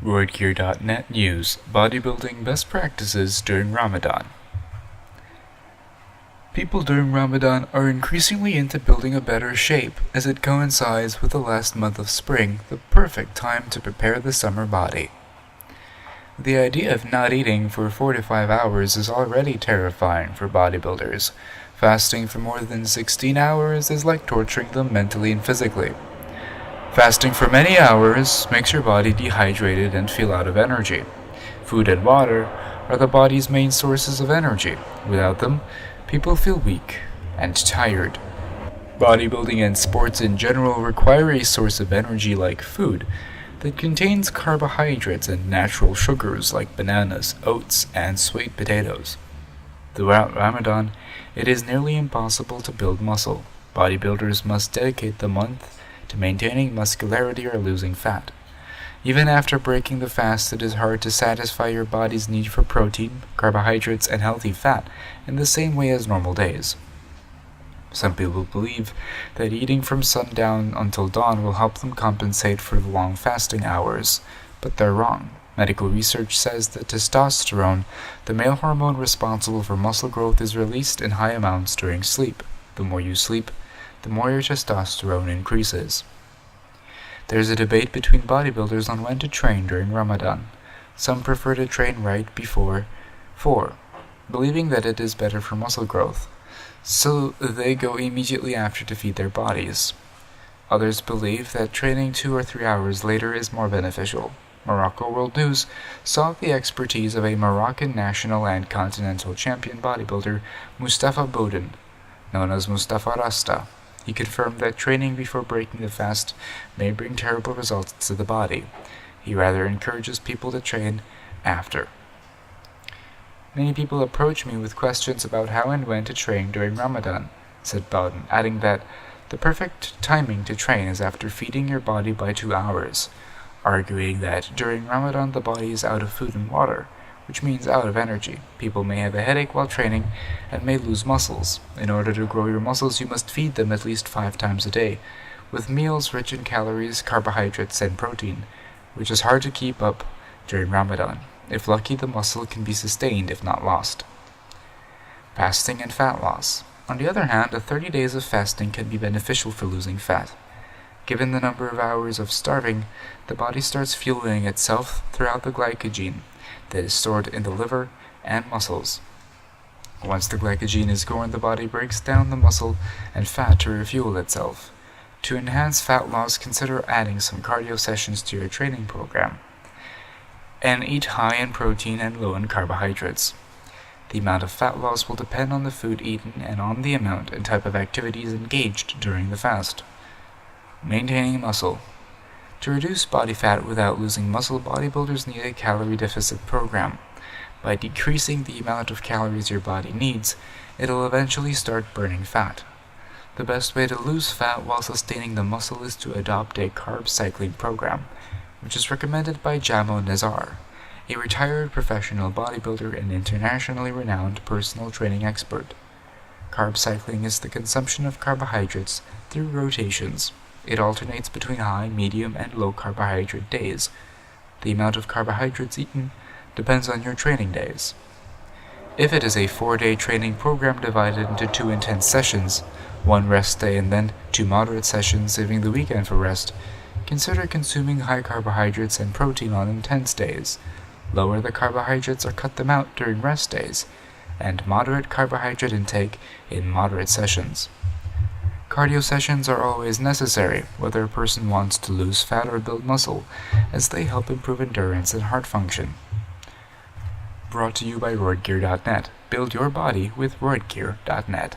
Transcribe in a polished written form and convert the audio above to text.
RoidGearNet News: Bodybuilding Best Practices During Ramadan. People during Ramadan are increasingly into building a better shape as it coincides with the last month of spring, the perfect time to prepare the summer body. The idea of not eating for 4 to 5 hours is already terrifying for bodybuilders. Fasting for more than 16 hours is like torturing them mentally and physically. Fasting for many hours makes your body dehydrated and feel out of energy. Food and water are the body's main sources of energy. Without them, people feel weak and tired. Bodybuilding and sports in general require a source of energy like food that contains carbohydrates and natural sugars like bananas, oats, and sweet potatoes. Throughout Ramadan, it is nearly impossible to build muscle. Bodybuilders must dedicate the month to maintaining muscularity or losing fat. Even after breaking the fast, it is hard to satisfy your body's need for protein, carbohydrates, and healthy fat in the same way as normal days. Some people believe that eating from sundown until dawn will help them compensate for the long fasting hours, but they're wrong. Medical research says that testosterone, the male hormone responsible for muscle growth, is released in high amounts during sleep. The more you sleep, the more your testosterone increases. There's a debate between bodybuilders on when to train during Ramadan. Some prefer to train right before 4, believing that it is better for muscle growth, so they go immediately after to feed their bodies. Others believe that training 2 or 3 hours later is more beneficial. Morocco World News sought the expertise of a Moroccan national and continental champion bodybuilder, Mustafa Boudin, known as Mustafa Rasta. He confirmed that training before breaking the fast may bring terrible results to the body. He rather encourages people to train after. Many people approach me with questions about how and when to train during Ramadan, said Bowden, adding that the perfect timing to train is after feeding your body by 2 hours, arguing that during Ramadan the body is out of food and water, which means out of energy. People may have a headache while training and may lose muscles. In order to grow your muscles, you must feed them at least 5 times a day, with meals rich in calories, carbohydrates, and protein, which is hard to keep up during Ramadan. If lucky, the muscle can be sustained if not lost. Fasting and fat loss. On the other hand, 30 days of fasting can be beneficial for losing fat. Given the number of hours of starving, the body starts fueling itself throughout the glycogen that is stored in the liver and muscles. Once the glycogen is gone, the body breaks down the muscle and fat to refuel itself. To enhance fat loss, consider adding some cardio sessions to your training program, and eat high in protein and low in carbohydrates. The amount of fat loss will depend on the food eaten and on the amount and type of activities engaged during the fast. Maintaining muscle. To reduce body fat without losing muscle, bodybuilders need a calorie deficit program. By decreasing the amount of calories your body needs, it'll eventually start burning fat. The best way to lose fat while sustaining the muscle is to adopt a carb cycling program, which is recommended by Jamo Nazar, a retired professional bodybuilder and internationally renowned personal training expert. Carb cycling is the consumption of carbohydrates through rotations. It alternates between high, medium, and low carbohydrate days. The amount of carbohydrates eaten depends on your training days. If it is a 4-day training program divided into 2 intense sessions, 1 rest day and then 2 moderate sessions, saving the weekend for rest, consider consuming high carbohydrates and protein on intense days. Lower the carbohydrates or cut them out during rest days, and moderate carbohydrate intake in moderate sessions. Cardio sessions are always necessary, whether a person wants to lose fat or build muscle, as they help improve endurance and heart function. Brought to you by RoidGearNet. Build your body with RoidGearNet.